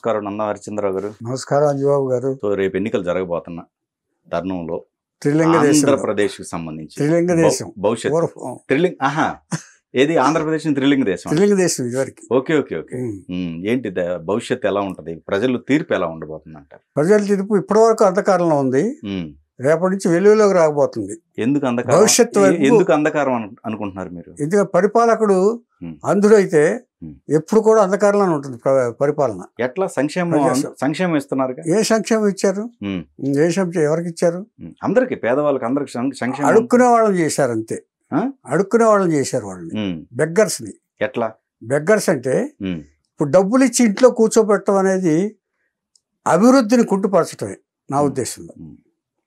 నమస్కారం నందా హరిచంద్రరావు గారు. నమస్కారం అంజబాబు గారు. సో రేపు ఎన్నికలు జరగబోతున్న తరుణంలో ఆంధ్రప్రదేశ్కి సంబంధించి త్రిలింగ దేశం భవిష్యత్తు ఏది ఆంధ్రప్రదేశ్ త్రిలింగ దేశం ఇదివరకు. Okay okay okay. ఏంటి భవిష్యత్తు ఎలా ఉంటది? ప్రజలు తీర్పు ఎలా ఉండబోతుంది అంటారు? ప్రజల తీర్పు ఇప్పటి వరకు అంధకారంలో ఉంది, రేపటి నుంచి వెలుగులోకి రాకపోతుంది. ఎందుకు అంధకారం? భవిష్యత్తు ఎందుకు అంధకారం అనుకుంటున్నారు మీరు? ఎందుకంటే పరిపాలకుడు అంధుడైతే ఎప్పుడు కూడా అంధకారంలోనే ఉంటుంది పరిపాలన. ఎట్లా సంక్షేమం ఇస్తున్నారు? ఏ సంక్షేమం ఇచ్చారు? ఏ సంక్షేమం ఎవరికి ఇచ్చారు? అందరికి, పేదవాళ్ళకి అందరికి సంక్షేమం. అడుక్కునే వాళ్ళని చేశారు అంతే. అడుక్కునే వాళ్ళని చేశారు వాళ్ళని, బెగ్గర్స్ ని. ఎట్లా బెగ్గర్స్ అంటే ఇప్పుడు డబ్బులు ఇచ్చి ఇంట్లో కూర్చోబెట్టడం అనేది అభివృద్ధిని కుంటుపరచడమే నా ఉద్దేశంలో.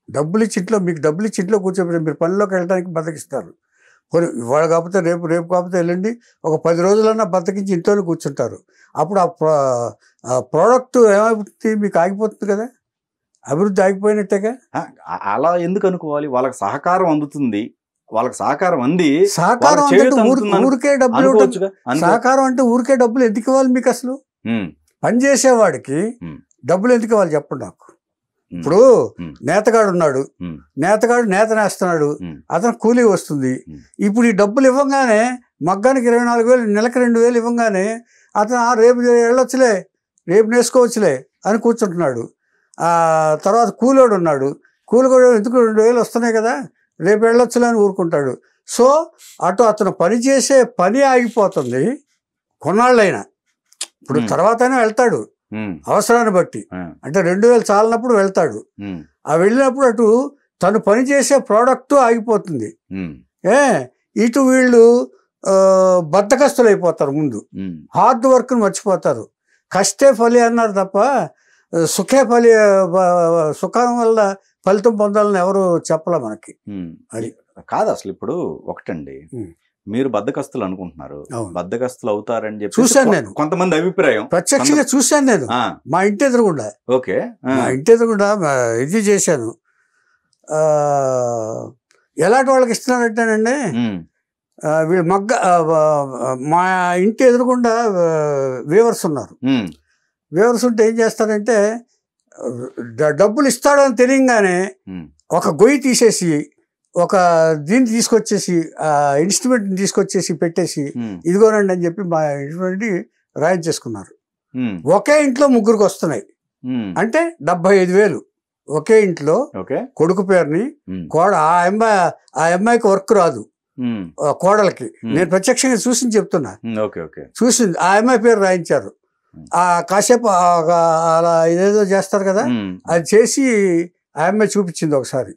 డబ్బులు ఇచ్చి ఇంట్లో, మీకు డబ్బులు ఇచ్చి ఇంట్లో కూర్చోబెట్టి మీరు పనిలోకి వెళ్ళడానికి బతికిస్తారు. ఇవాళ కాకపోతే రేపు, రేపు కాకపోతే వెళ్ళండి, ఒక 10 రోజులన్నా బతికించి ఇంట్లోనే కూర్చుంటారు. అప్పుడు ఆ ప్రోడక్ట్ ఏమైపోతుంది? మీకు ఆగిపోతుంది కదా, అభివృద్ధి ఆగిపోయినట్టేగా. అలా ఎందుకు అనుకోవాలి? వాళ్ళకి సహకారం అందుతుంది, వాళ్ళకి సహకారం అంది. సహకారం ఊరికే డబ్బులు, సహకారం అంటే ఊరికే డబ్బులు ఎందుకు ఇవ్వాలి మీకు? అసలు పనిచేసేవాడికి డబ్బులు ఎందుకు ఇవ్వాలి చెప్పండి నాకు. ఇప్పుడు నేతగాడు ఉన్నాడు, నేతగాడు నేత నేస్తున్నాడు, అతను కూలీ వస్తుంది. ఇప్పుడు ఈ డబ్బులు ఇవ్వగానే మగ్గానికి 24,000, నెలకు 2,000 ఇవ్వగానే అతను రేపు వెళ్ళొచ్చులే, రేపు నేసుకోవచ్చులే అని కూర్చుంటున్నాడు. తర్వాత కూలోడు ఉన్నాడు, కూలిగోడు ఎందుకు 2,000 వస్తున్నాయి కదా, రేపు వెళ్ళొచ్చులే అని ఊరుకుంటాడు. సో అతను పనిచేసే పని ఆగిపోతుంది కొన్నాళ్ళైనా. ఇప్పుడు తర్వాతనే వెళ్తాడు అవసరాన్ని బట్టి, అంటే 2,000 చాలినప్పుడు వెళ్తాడు. ఆ వెళ్ళినప్పుడు అటు తను పనిచేసే ప్రోడక్ట్ ఆగిపోతుంది. ఇటు వీళ్ళు బద్ధకస్తులు అయిపోతారు. ముందు హార్డ్ వర్క్ని మర్చిపోతారు. కష్టే ఫలి అన్నారు తప్ప సుఖం వల్ల ఫలితం పొందాలని ఎవరు చెప్పలే మనకి. అది కాదు అసలు. ఇప్పుడు ఒకటండి, మీరు బద్దకస్తులు అనుకుంటున్నారు, బద్దకస్తులు అవుతారని చెప్పి చూశాను నేను. కొంతమంది అభిప్రాయం ప్రత్యక్షంగా చూశాను నేను మా ఇంటి ఎదురుగుండా. ఓకే, మా ఇంటి ఎదురుగుండా ఇది చేశాను. ఎలాంటి వాళ్ళకి ఇస్తున్నారంటేనండి, వీళ్ళు మా ఇంటి ఎదురుగుండా వీవర్స్ ఉన్నారు. వీవర్స్ ఉంటే ఏం చేస్తారంటే, డబ్బులు ఇస్తాడు అని తెలియగానే ఒక గొయ్యి తీసేసి ఒక దీన్ని తీసుకొచ్చేసి ఇన్స్ట్రుమెంట్ని తీసుకొచ్చేసి పెట్టేసి ఇదిగోనండి అని చెప్పి మా ఇన్స్ట్రుమెంట్ రాయించేసుకున్నారు. ఒకే ఇంట్లో ముగ్గురికి వస్తున్నాయి అంటే 75,000 ఒకే ఇంట్లో. కొడుకు పేరుని ఆ అమ్మాయికి వర్క్ రాదు, కోడలకి. నేను ప్రత్యక్షంగా చూసి చెప్తున్నా, చూసింది. ఆ అమ్మాయి పేరు రాయించారు. కాసేపు అలా ఇదేదో చేస్తారు కదా, అది చేసి ఆ అమ్మాయి చూపించింది ఒకసారి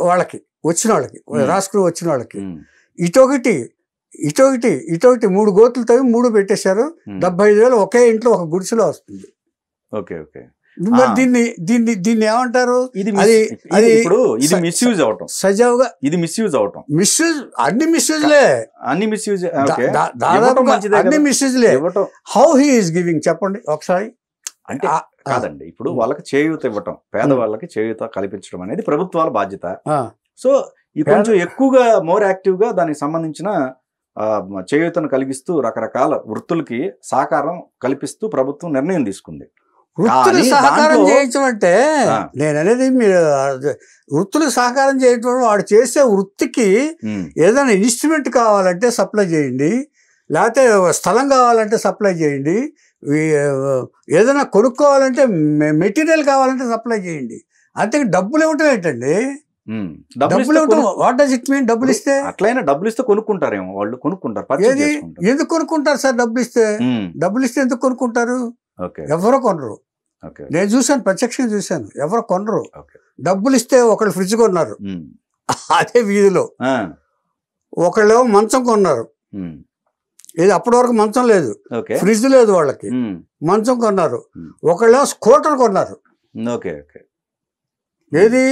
వాళ్ళకి, వచ్చిన వాళ్ళకి, రాసుకుని వచ్చిన వాళ్ళకి. ఇటొకటి 3 గోతులు తవ్వి 3 పెట్టేశారు. 75,000 ఒకే ఇంట్లో ఒక గుడిసెలో వస్తుంది. మరి దీన్ని ఏమంటారు? సజావుగా ఇది మిస్యూజ్ అవటం. అన్ని మిస్యూజ్లే, దాదాపు అన్ని మిస్యూజ్లే. హౌ హీ ఈస్ గివింగ్ చెప్పండి ఒకసారి. అంటే కాదండి, ఇప్పుడు వాళ్ళకి చేయూత ఇవ్వటం, పేదవాళ్ళకి చేయూత కల్పించడం అనేది ప్రభుత్వాల బాధ్యత. సో కొంచెం ఎక్కువగా మోర్ యాక్టివ్ గా దానికి సంబంధించిన చేయూతను కలిగిస్తూ రకరకాల వృత్తులకి సహకారం కల్పిస్తూ ప్రభుత్వం నిర్ణయం తీసుకుంది. వృత్తులు సహకారం చేయించడం అంటే, నేను అనేది మీరు వృత్తులకు సహకారం చేయటం, వాడు చేసే వృత్తికి ఏదైనా ఇన్స్ట్రుమెంట్ కావాలంటే సప్లై చేయండి, లేకపోతే స్థలం కావాలంటే సప్లై చేయండి, ఏదైనా కొనుక్కోవాలంటే మెటీరియల్ కావాలంటే సప్లై చేయండి. అంతే డబ్బులు ఇవ్వటం ఏంటండి? డబ్బులు ఇవ్వటం వాట్ డస్ ఇట్ మీన్? డబ్బులు ఇస్తే అట్లయినా డబ్బులు ఇస్తే కొనుక్కుంటారేమో వాళ్ళు, కొనుక్కుంటారు. ఎందుకు కొనుక్కుంటారు సార్? డబ్బులు ఇస్తే ఎందుకు కొనుక్కుంటారు? ఎవరో కొనరు. నేను చూశాను, ప్రత్యక్షంగా చూశాను, ఎవరో కొనరు. డబ్బులు ఇస్తే ఒకళ్ళు ఫ్రిడ్జ్ కొన్నారు అదే వీధిలో, ఒకళ్ళేమో మంచం కొన్నారు. ఇది అప్పటి వరకు మంచం లేదు, ఫ్రిడ్జ్ లేదు వాళ్ళకి, మంచం కొన్నారు. ఒకళ్ళేమో స్కూటర్ కొన్నారు. ఏది?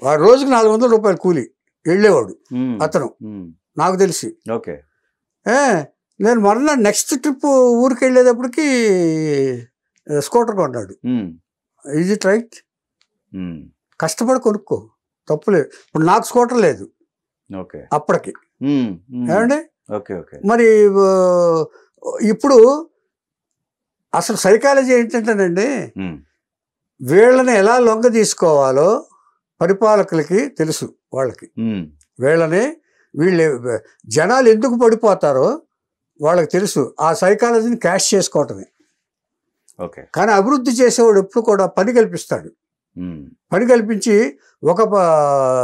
వాడు రోజుకి 400 రూపాయలు కూలి వెళ్ళేవాడు అతను, నాకు తెలిసి. నేను మరలా నెక్స్ట్ ట్రిప్ ఊరికి వెళ్ళేటప్పటికి స్కూటర్ కొన్నాడు. Is it right? కష్టపడి కొనుక్కో, తప్పులేదు. ఇప్పుడు నాకు స్కూటర్ లేదు అప్పటికి, ఏమండి? మరి ఇప్పుడు అసలు సైకాలజీ ఏంటంటేనండి, వీళ్ళని ఎలా లొంగ తీసుకోవాలో పరిపాలకులకి తెలుసు. వాళ్ళకి వీళ్ళు జనాలు ఎందుకు పడిపోతారో వాళ్ళకి తెలుసు. ఆ సైకాలజీని క్యాష్ చేసుకోవటమే. కానీ అభివృద్ధి చేసేవాడు ఎప్పుడు కూడా పని కల్పిస్తాడు. పని కల్పించి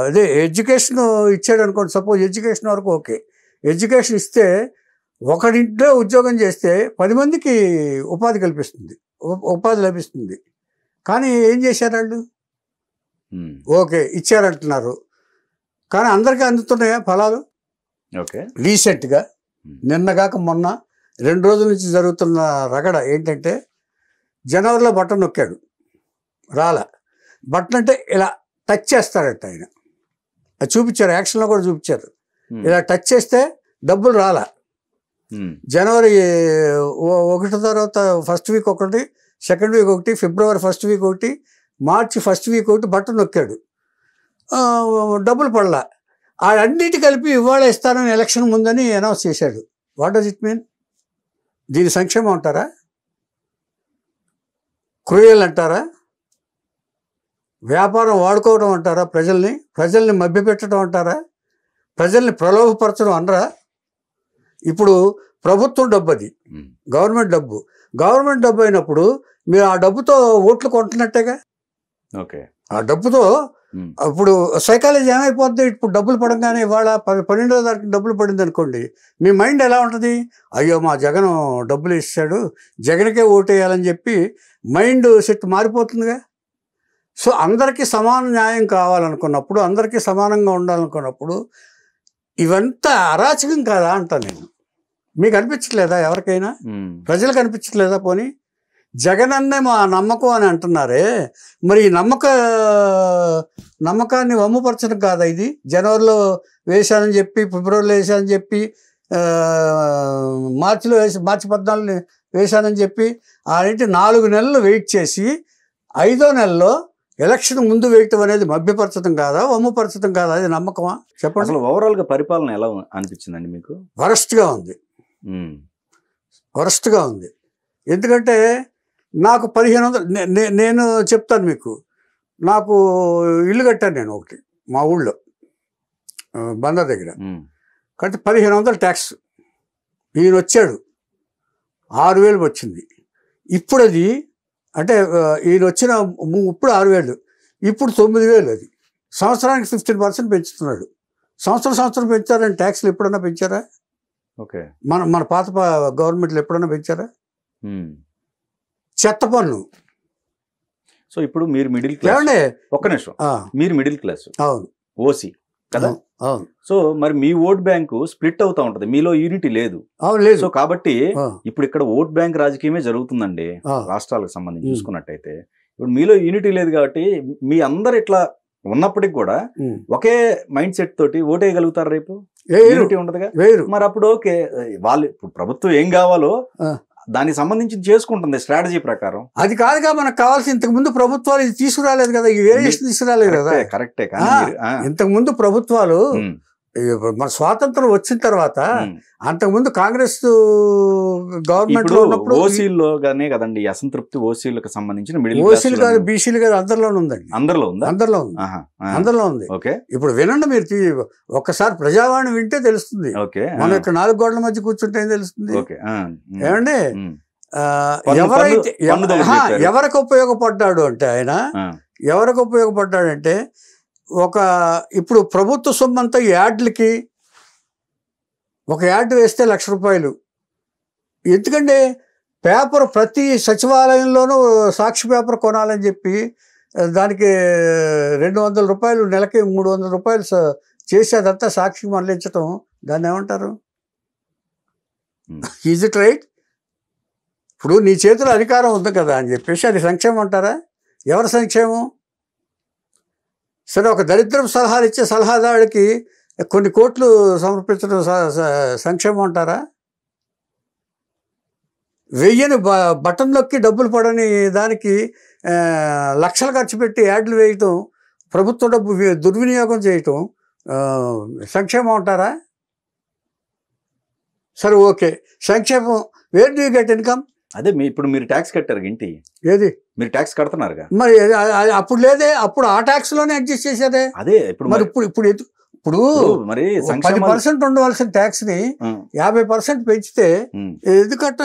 అదే ఎడ్యుకేషన్ ఇచ్చాడు అనుకోండి. సపోజ్ ఎడ్యుకేషన్ వరకు ఓకే. ఎడ్యుకేషన్ ఇస్తే ఒకరింట్లో ఉద్యోగం చేస్తే 10 మందికి ఉపాధి లభిస్తుంది. కానీ ఏం చేశారు వాళ్ళు? ఓకే ఇచ్చారంటున్నారు, కానీ అందరికీ అందుతున్నాయా ఫలాలు? రీసెంట్గా నిన్నగాక మొన్న 2 రోజుల నుంచి జరుగుతున్న రగడ ఏంటంటే, జనవరిలో బటన్ నొక్కాడు, రాలా. బటన్ అంటే ఇలా టచ్ చేస్తాడట ఆయన. అది చూపించారు, యాక్షన్లో కూడా చూపించారు. ఇలా టచ్ చేస్తే డబ్బులు రాలా. జనవరి 1 తర్వాత ఫస్ట్ వీక్ ఒకటి, సెకండ్ వీక్ ఒకటి, ఫిబ్రవరి ఫస్ట్ వీక్ ఒకటి, మార్చి ఫస్ట్ వీక్ ఒకటి బటన్ నొక్కాడు, డబ్బులు పడలా. అన్నిటి కలిపి ఇవాళ ఇస్తానని ఎలక్షన్ ముందని అనౌన్స్ చేశాడు. What does it mean? దీని సంక్షేమం అంటారా? క్రూయల్ అంటారా? వ్యాపారం వాడుకోవడం అంటారా? ప్రజల్ని మభ్యపెట్టడం అంటారా? ప్రజల్ని ప్రలోభపరచడం అనరా? ఇప్పుడు ప్రభుత్వం డబ్బు, అది గవర్నమెంట్ డబ్బు అయినప్పుడు మీరు ఆ డబ్బుతో ఓట్లు కొంటున్నట్టేగా. ఆ డబ్బుతో ఇప్పుడు సైకాలజీ ఏమైపోద్ది? ఇప్పుడు డబ్బులు పడంగానే ఇవాళ 12వ తారీఖు డబ్బులు పడింది అనుకోండి, మీ మైండ్ ఎలా ఉంటుంది? అయ్యో మా జగన్ డబ్బులు ఇస్తాడు, జగన్కే ఓటేయాలని చెప్పి మైండ్ సెట్ మారిపోతుందిగా. సో అందరికీ సమాన న్యాయం కావాలనుకున్నప్పుడు, అందరికీ సమానంగా ఉండాలనుకున్నప్పుడు ఇవంతా అరాచకం కాదా అంటా నేను. మీకు అనిపించట్లేదా? ఎవరికైనా ప్రజలకు అనిపించట్లేదా? పోనీ జగన్ అన్నే మా నమ్మకం అని అంటున్నారే, మరి ఈ నమ్మకాన్ని వమ్ముపరచడం కాదా ఇది? జనవరిలో వేశానని చెప్పి, ఫిబ్రవరిలో వేశానని చెప్పి, మార్చి 14 వేశానని చెప్పి ఆ 4 నెలలు వెయిట్ చేసి 5వ నెలలో ఎలక్షన్ ముందు వేయటం అనేది మభ్యపరచడం కాదా, వమ్ముపరచడం కాదా? అది నమ్మకమా? చెప్పండి. అసలు ఓవరాల్గా పరిపాలన ఎలా అనిపించిందండి మీకు? వరస్ట్గా ఉంది. ఎందుకంటే నాకు 1500, నేను చెప్తాను మీకు, నాకు ఇల్లు కట్టాను నేను ఒకటి మా ఊళ్ళో బందర్ దగ్గర. కట్టి 1500 ట్యాక్స్. ఈయన వచ్చాడు 6000 వచ్చింది. ఇప్పుడు అది అంటే ఈయన వచ్చిన ఇప్పుడు 6000, ఇప్పుడు 9000. అది సంవత్సరానికి 15% పెంచుతున్నాడు. సంవత్సరం పెంచారని ట్యాక్స్లు ఎప్పుడన్నా పెంచారా? మన పాత గవర్నమెంట్లు ఎప్పుడన్నా పెంచారా? చెత్త పన్ను. సో ఇప్పుడు మీరు మిడిల్ క్లాస్, ఒక్క నిమిషం, మీరు మిడిల్ క్లాస్, అవును, ఓసీ కదా. సో మరి మీ ఓట్ బ్యాంకు స్ప్లిట్ అవుతా ఉంటది, మీలో యూనిటీ లేదు. సో కాబట్టి ఇప్పుడు ఇక్కడ ఓట్ బ్యాంక్ రాజకీయమే జరుగుతుందండి రాష్ట్రాలకు సంబంధించి చూసుకున్నట్టయితే. ఇప్పుడు మీలో యూనిటీ లేదు కాబట్టి మీ అందరు ఇట్లా ఉన్నప్పటికి కూడా ఒకే మైండ్ సెట్ తోటి ఓటేయగలుగుతారు. రేపు యూనిటీ ఉండదుగా. మరి అప్పుడు ఓకే, వాళ్ళు ఇప్పుడు ప్రభుత్వం ఏం కావాలో దానికి సంబంధించి చేసుకుంటుంది స్ట్రాటజీ ప్రకారం. అది కాదుగా మనకు కావాల్సి. ఇంతకు ముందు ప్రభుత్వాలు ఇది తీసుకురాలేదు కదా, ఈ వేరియేషన్ తీసుకురాలేదు కదా. కరెక్టే. ఇంతకు ముందు ప్రభుత్వాలు మన స్వాతంత్రం వచ్చిన తర్వాత, అంతకుముందు కాంగ్రెస్ గవర్నమెంట్ లో ఉన్నప్పుడు ఓసీలోనే కదండి అసంతృప్తి. ఓసీలకు సంబంధించిన ఓసీలు కాదు, బీసీలు కాదు, అందరిలోనే ఉందండి. అందరిలో ఉంది. ఇప్పుడు వినండి మీరు, ఒక్కసారి ప్రజావాణి వింటే తెలుస్తుంది. మనం ఇక్కడ 4 గోడల మధ్య కూర్చుంటే ఏం తెలుస్తుంది? ఏమండి, ఎవరికి ఉపయోగపడ్డాడు అంటే ఆయన, ఎవరికి ఉపయోగపడ్డాడంటే ఇప్పుడు ప్రభుత్వ సొమ్మంతా యాడ్లకి, ఒక యాడ్ వేస్తే ₹1,00,000. ఎందుకంటే పేపర్ ప్రతి సచివాలయంలోనూ సాక్షి పేపర్ కొనాలని చెప్పి దానికి ₹200, నెలకి ₹300 చేసి అదంతా సాక్షికి మరలించటం, దాన్ని ఏమంటారు? Is it right? ఇప్పుడు నీ చేతిలో అధికారం ఉంది కదా అని చెప్పేసి అది సంక్షేమం అంటారా? ఎవరి సంక్షేమం? సరే, ఒక దరిద్రపు సలహాలు ఇచ్చే సలహాదారుడికి కొన్ని కోట్లు సమర్పించడం సంక్షేమం అంటారా? 1000 బటన్ నొక్కి డబ్బులు పడని దానికి లక్షలు ఖర్చు పెట్టి యాడ్లు వేయటం, ప్రభుత్వ డబ్బు దుర్వినియోగం చేయటం సంక్షేమం అంటారా? సరే ఓకే, సంక్షేమం. Where do you get income? అదే ఇప్పుడు మీరు ట్యాక్స్ కట్టారు ఇంటి, ఏది మీరు ట్యాక్స్ కడుతున్నారుగా మరి అప్పుడు లేదే, అప్పుడు ఆ ట్యాక్స్ లోనే అడ్జస్ట్ చేసేదే. అదే ఇప్పుడు మరి ఇప్పుడు మరి 10% ఉండవలసిన ట్యాక్స్ ని 50% పెంచితే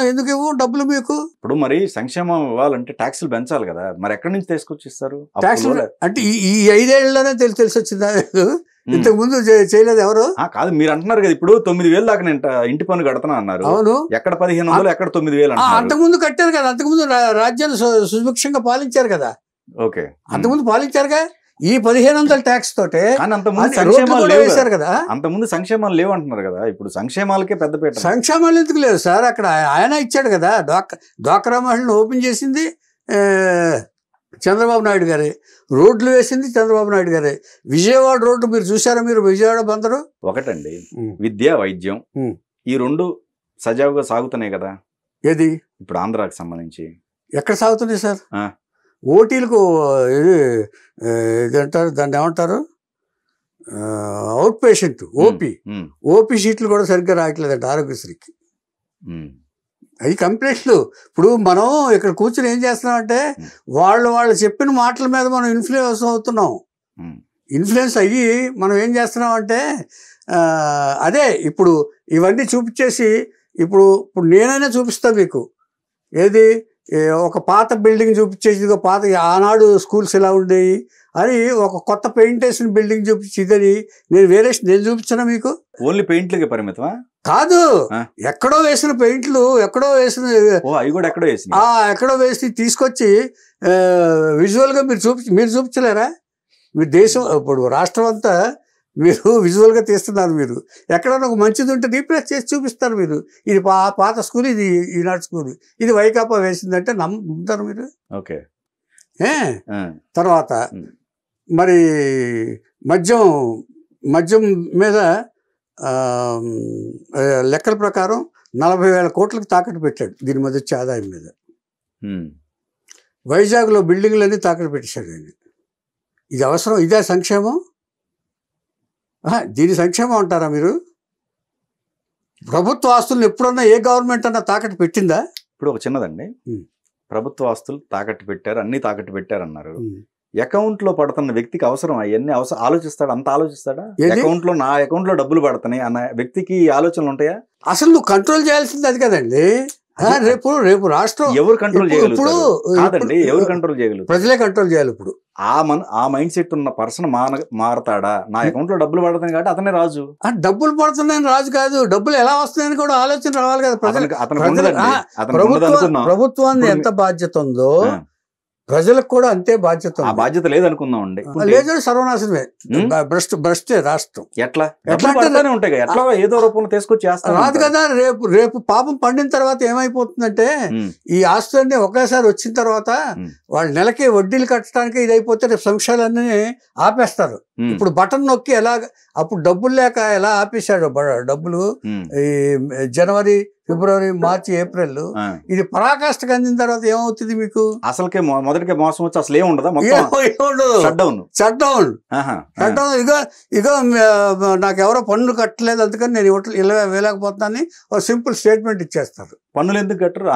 ఎందుకు ఇవ్వు డబ్బులు మీకు? ఇప్పుడు మరి సంక్షేమం ఇవ్వాలంటే ట్యాక్సులు పెంచాలి కదా, మరి ఎక్కడి నుంచి తీసుకొచ్చి ఇస్తారు ట్యాక్సులు? అంటే ఈ 5 ఏళ్లలోనే తెలిసి వచ్చిందా? ఇంతకు ముందు చేయలేదు ఎవరు? కాదు, మీరు అంటున్నారు కదా ఇప్పుడు 9,000 దాకా నేను ఇంటి పన్ను కడతాను అన్నారు. అవును, ఎక్కడ 1,500 ఎక్కడ 9,000? అంతకుముందు కట్టారు కదా, అంతకుముందు రాజ్యాన్ని సుభిక్షంగా పాలించారు కదా. ఓకే, అంతకుముందు పాలించారుగా. ఈ 1,500 ట్యాక్స్ తోటే వేశారు కదా. అంతకుముందు సంక్షేమాలు లేవు అంటున్నారు కదా, ఇప్పుడు సంక్షేమాలకే పెద్దపీట. సంక్షేమాలు ఎందుకు లేవు సార్? అక్కడ ఆయన ఇచ్చాడు కదా, డ్వాక్రా మహిళను ఓపెన్ చేసింది చంద్రబాబు నాయుడు గారే, రోడ్లు వేసింది చంద్రబాబు నాయుడు గారే. విజయవాడ రోడ్డు మీరు చూసారా? మీరు విజయవాడ బందరు ఒకటండి, విద్య వైద్యం ఈ రెండు సజావుగా సాగుతున్నాయి కదా. ఏది ఇప్పుడు ఆంధ్రాకి సంబంధించి ఎక్కడ సాగుతున్నాయి సార్? ఓటీలకు ఇది అంటారు, దాన్ని ఏమంటారు, అవుట్ పేషెంట్ ఓపీ సీట్లు కూడా సరిగ్గా రావట్లేదంట ఆరోగ్యశ్రీకి. అవి కంప్లైంట్లు. ఇప్పుడు మనం ఇక్కడ కూర్చుని ఏం చేస్తున్నామంటే వాళ్ళు చెప్పిన మాటల మీద మనం ఇన్ఫ్లుయెన్స్ అవుతున్నాం. ఇన్ఫ్లుయెన్స్ అయ్యి మనం ఏం చేస్తున్నాం అంటే అదే ఇప్పుడు ఇవన్నీ చూపించేసి ఇప్పుడు నేనైనా చూపిస్తాను మీకు. ఏది ఒక పాత బిల్డింగ్ చూపించేసి పాత ఆనాడు స్కూల్స్ ఎలా ఉండేవి అని, ఒక కొత్త పెయింట్ వేసిన బిల్డింగ్ చూపించి ఇదని నేను చూపించాను మీకు. ఓన్లీ పెయింట్లకే పరిమితమా? కాదు, ఎక్కడో వేసిన పెయింట్లు, ఎక్కడో వేసిన ఎక్కడో వేసి తీసుకొచ్చి విజువల్గా మీరు చూపించలేరా? మీరు దేశం ఇప్పుడు రాష్ట్రం అంతా మీరు విజువల్గా తీస్తున్నారు. మీరు ఎక్కడన్నా ఒక మంచిది ఉంటే రీప్లేస్ చేసి చూపిస్తారు. మీరు ఇది పాత స్కూల్, ఇది ఈనాడు స్కూల్, ఇది వైకాపా వేసిందంటే నమ్ముతారు మీరు. ఓకే. తర్వాత మరి మద్యం మీద లెక్కల ప్రకారం 40,000 కోట్లకు తాకట్టు పెట్టాడు. దీని మీద వచ్చే ఆదాయం మీద వైజాగ్లో బిల్డింగ్లన్నీ తాకట్టు పెట్టేశాడు ఆయన. ఇది అవసరం? ఇదే సంక్షేమం? దీని సంక్షేమం అంటారా మీరు? ప్రభుత్వ ఆస్తులను ఎప్పుడన్నా ఏ గవర్నమెంట్ అన్నా తాకట్టు పెట్టిందా? ఇప్పుడు ఒక చిన్నదండి, ప్రభుత్వ ఆస్తులు తాకట్టు పెట్టారు, అన్ని తాకట్టు పెట్టారు అన్నారు. అకౌంట్ లో పడుతున్న వ్యక్తికి అవసరం అవన్నీ ఆలోచిస్తాడు? అంత ఆలోచిస్తాడా? అకౌంట్ లో నా అకౌంట్ లో డబ్బులు పడుతున్నాయి అన్న వ్యక్తికి ఆలోచనలు ఉంటాయా? అసలు నువ్వు కంట్రోల్ చేయాల్సింది అది కదండి. రేపు రాష్ట్రం ఎవరు కంట్రోల్ చేయగలుగుతారు? కాదండి, ఎవరు కంట్రోల్ చేయగలుగుతారు? ప్రజలే కంట్రోల్ చేయాలి. ఇప్పుడు ఆ మైండ్ సెట్ ఉన్న పర్సన్ మారతాడా? నా అకౌంట్ లో డబ్బులు పడుతున్నాయి కాబట్టి అతనే రాజు. డబ్బులు పడుతున్నాయని రాజు కాదు, డబ్బులు ఎలా వస్తున్నాయని కూడా ఆలోచన రావాలి కదా. ప్రభుత్వాన్ని ఎంత బాధ్యత ఉందో ప్రజలకు కూడా అంతే బాధ్యత. ఆ బాధ్యత లేదనుకుందాం అండి. లేదు, సర్వనాశనమే, భ్రష్టే రాష్ట్రం. ఎట్లా ఉంటాయి, ఎట్లా ఏదో రూపంలో తీసుకొచ్చి రాదు కదా. రేపు పాపం పండిన తర్వాత ఏమైపోతుందంటే ఈ ఆస్తులన్నీ ఒకేసారి వచ్చిన తర్వాత వాళ్ళు నెలకి వడ్డీలు కట్టడానికి ఇది అయిపోతే రేపు సంక్షేమాలన్నీ ఆపేస్తారు. ఇప్పుడు బటన్ నొక్కి అప్పుడు డబ్బులు లేక ఎలా ఆపేశాడు డబ్బులు ఈ జనవరి, ఫిబ్రవరి, మార్చి, ఏప్రిల్. ఇది పరాకాష్ఠకు అందిన తర్వాత ఏమవుతుంది మీకు? అసలుకే మొదటికే మోసం వచ్చి అసలు ఏముండదు, షట్ డౌన్. ఇగో నాకు ఎవరో పన్ను కట్టలేదు అందుకని నేను వేయలేకపోతున్నాను ఒక సింపుల్ స్టేట్మెంట్ ఇచ్చేస్తారు. పన్నులు ఎందుకు కట్టరు?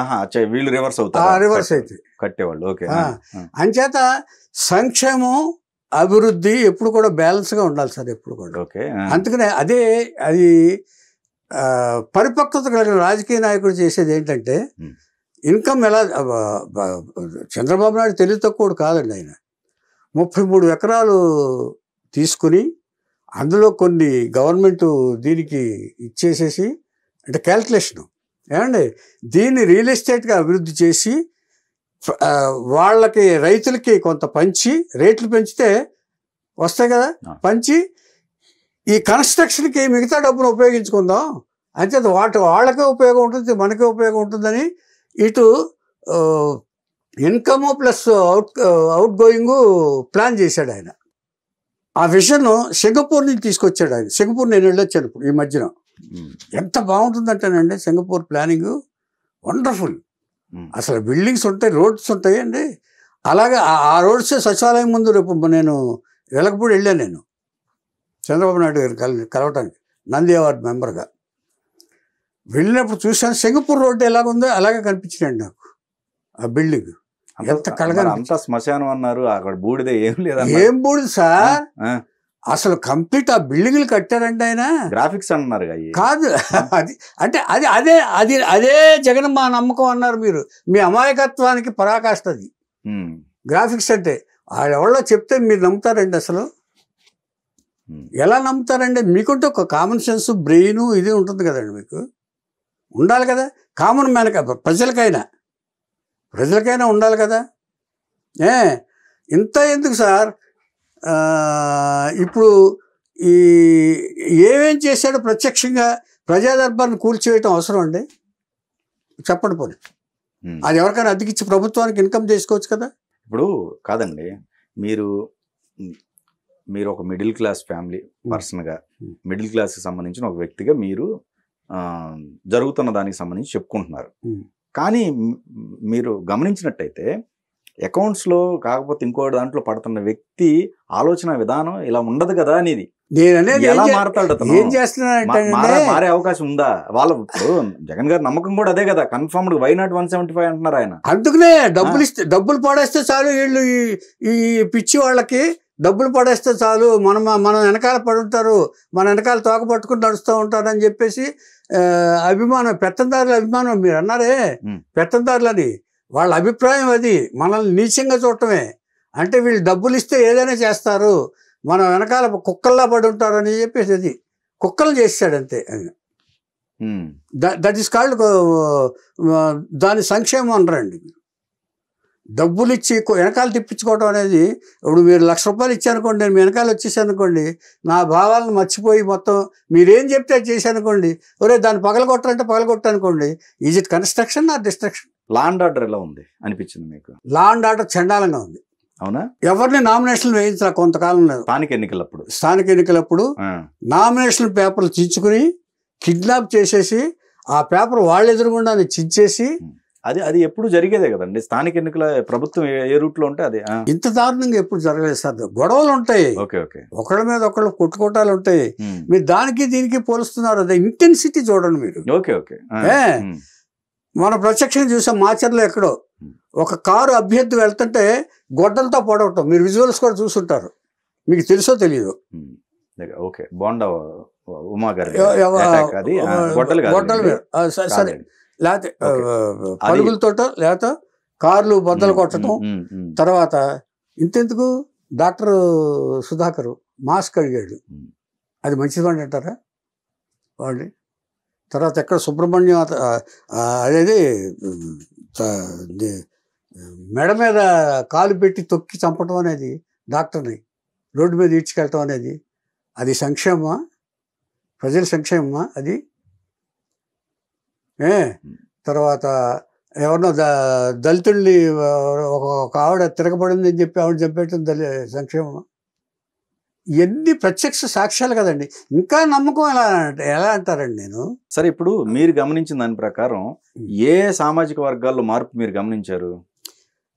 వీళ్ళు రివర్స్ అవుతారు, రివర్స్ అయితే కట్టేవాళ్ళు. ఓకే. అంచేత సంక్షేమం అభివృద్ధి ఎప్పుడు కూడా బ్యాలెన్స్ గా ఉండాలి సార్, ఎప్పుడు కూడా. ఓకే. అందుకనే అది పరిపక్వత కలిగిన రాజకీయ నాయకుడు చేసేది ఏంటంటే ఇన్కమ్ ఎలా చంద్రబాబు నాయుడు తెలివి తక్కువడు కాదండి. ఆయన 33 ఎకరాలు తీసుకుని అందులో కొన్ని గవర్నమెంట్ దీనికి ఇచ్చేసేసి, అంటే క్యాల్కులేషను ఏమండి, దీన్ని రియల్ ఎస్టేట్గా అభివృద్ధి చేసి వాళ్ళకి రైతులకి కొంత పంచి, రేట్లు పెంచితే వస్తాయి కదా, పంచి ఈ కన్స్ట్రక్షన్కి మిగతా డబ్బును ఉపయోగించుకుందాం. అంతే వాళ్ళకే ఉపయోగం ఉంటుంది, మనకే ఉపయోగం ఉంటుందని ఇటు income plus out going plan చేశాడు ఆయన. ఆ విషయం సింగపూర్ నుంచి తీసుకొచ్చాడు ఆయన. సింగపూర్ నేను వెళ్ళొచ్చాను ఇప్పుడు ఈ మధ్యన. ఎంత బాగుంటుందంటేనండి సింగపూర్ ప్లానింగ్ వండర్ఫుల్. అసలు బిల్డింగ్స్ ఉంటాయి, రోడ్స్ ఉంటాయి అండి. అలాగే ఆ రోడ్స్ సచివాలయం ముందు రేపు నేను వెలగపూడి వెళ్ళాను, నేను చంద్రబాబు నాయుడు గారు కలవటానికి, నంది అవార్డు మెంబర్గా. వెళ్ళినప్పుడు చూశాను, సింగపూర్ రోడ్డు ఎలాగుందో అలాగే కనిపించిందండి నాకు ఆ బిల్డింగ్. ఎంత కలగా అంతా శ్మశానం అన్నారు, అక్కడ బూడిద ఏం లేదా? ఏం బూడిద సార్, అసలు కంప్లీట్ ఆ బిల్డింగ్లు కట్టారండి ఆయన. గ్రాఫిక్స్ అన్నారు కాదు, అది అంటే అదే జగన్ మా నమ్మకం అన్నారు మీరు. మీ అమాయకత్వానికి పరాకాష్ట అది గ్రాఫిక్స్ అంటే. ఎవరో చెప్తే మీరు నమ్ముతారండి? అసలు ఎలా నమ్ముతారండి? మీకుంటే ఒక కామన్ సెన్స్, బ్రెయిన్ ఇది ఉంటుంది కదండి, మీకు ఉండాలి కదా. కామన్ మ్యాన్కి, ప్రజలకైనా ఉండాలి కదా. ఇంత ఎందుకు సార్? ఇప్పుడు ఈ ఏమేం చేశాడో ప్రత్యక్షంగా ప్రజా దర్బార్ని కూల్చివేయటం అవసరం అండి? చెప్పండి పోనీ. అది ఎవరికైనా అద్దెకిచ్చి ప్రభుత్వానికి ఇన్కమ్ చేసుకోవచ్చు కదా. ఇప్పుడు కాదండి, మీరు ఒక మిడిల్ క్లాస్ ఫ్యామిలీ పర్సన్గా, మిడిల్ క్లాస్కి సంబంధించిన ఒక వ్యక్తిగా మీరు జరుగుతున్న దానికి సంబంధించి చెప్పుకుంటున్నారు. కానీ మీరు గమనించినట్టయితే అకౌంట్స్లో కాకపోతే ఇంకో దాంట్లో పడుతున్న వ్యక్తి ఆలోచన విధానం ఇలా ఉండదు కదా అనేది. ఎలా మారతాడు అతను? మారే అవకాశం ఉందా? వాళ్ళ ఇప్పుడు జగన్ గారి నమ్మకం కూడా అదే కదా, కన్ఫర్మ్డ్. వై నాట్ 175 అంటున్నారు ఆయన. అందుకనే డబ్బులు పడేస్తే చాలు, వీళ్ళు ఈ పిచ్చి వాళ్ళకి డబ్బులు పడేస్తే చాలు, మనం వెనకాల పడుంటారు, మన వెనకాల తోక పట్టుకుని నడుస్తూ ఉంటారు అని చెప్పేసి అభిమానం, పెత్తందారుల అభిమానం. మీరు అన్నారే పెత్తందారులని, వాళ్ళ అభిప్రాయం అది. మనల్ని నీచంగా చూడటమే. అంటే వీళ్ళు డబ్బులు ఇస్తే ఏదైనా చేస్తారు, మనం వెనకాల కుక్కల్లా పడి ఉంటారు అని చెప్పేసి అది కుక్కలు చేస్తాడు అంతే. దట్ ఈస్ కాల్డ్, దాని సంక్షేమం అనరండి. డబ్బులు ఇచ్చి వెనకాల తిప్పించుకోవడం అనేది. ఇప్పుడు మీరు ₹1,00,000 ఇచ్చానుకోండి, నేను మీ వెనకాల వచ్చేసానుకోండి, నా భావాలను మర్చిపోయి మొత్తం మీరేం చెప్తే అది చేశానుకోండి, ఒరే దాన్ని పగలగొట్టారంటే పగలగొట్టానుకోండి. Is it construction or destruction? Law and order ఎలా ఉంది అనిపించింది మీకు? లా అండ్ ఆర్డర్ చండాలంగా ఉంది. అవునా? ఎవరిని నామినేషన్లు వేయించాలి కొంతకాలం లేదు. స్థానిక ఎన్నికలప్పుడు నామినేషన్ పేపర్లు చించుకుని కిడ్నాప్ చేసేసి ఆ పేపర్ వాళ్ళ ఎదురుగుండానే చించేసి, అది ఎప్పుడు జరిగేదే కదండి. స్థానిక ఎన్నికల ప్రభుత్వం ఏ రూట్ లో ఉంటే అది. ఇంత దారుణంగా ఎప్పుడు జరగలేదు సార్. గొడవలు ఉంటాయి, ఒకళ్ళ మీద ఒకళ్ళు కొట్టుకోటాలు ఉంటాయి. మీరు దానికి దీనికి పోలుస్తున్నారు. అదే ఇంటెన్సిటీ చూడండి మీరు. మనం ప్రత్యక్షంగా చూసాం మాచర్లో ఎక్కడో ఒక కారు అభ్యర్థి వెళ్తుంటే గొడ్డలతో పొడవటం. మీరు విజువల్స్ కూడా చూసుంటారు, మీకు తెలుసో తెలియదు. సరే, లేకపోతే పరుగులతో, లేకపోతే కార్లు బద్దలు కొట్టడం. తర్వాత ఇంతెందుకు డాక్టర్ సుధాకర్ మాస్క్ అడిగాడు, అది మంచిది అంటారా వాళ్ళు? తర్వాత ఎక్కడ సుబ్రహ్మణ్యం అదేది మెడ మీద కాలు పెట్టి తొక్కి చంపడం అనేది, డాక్టర్ని రోడ్డు మీద ఈడ్చుకెళ్ళటం అనేది, అది సంక్షేమమా? ప్రజల సంక్షేమమా అది? తర్వాత ఎవరినో దళితుల్ని ఒక ఆవిడ తిరగబడింది అని చెప్పి ఆవిడ చెప్పేయటం సంక్షేమమా? ఇవన్నీ ప్రత్యక్ష సాక్ష్యాలు కదండి. ఇంకా నమ్మకం ఎలా అంటారండి నేను? సరే, ఇప్పుడు మీరు గమనించిన దాని ప్రకారం ఏ సామాజిక వర్గాల్లో మార్పు మీరు గమనించారు?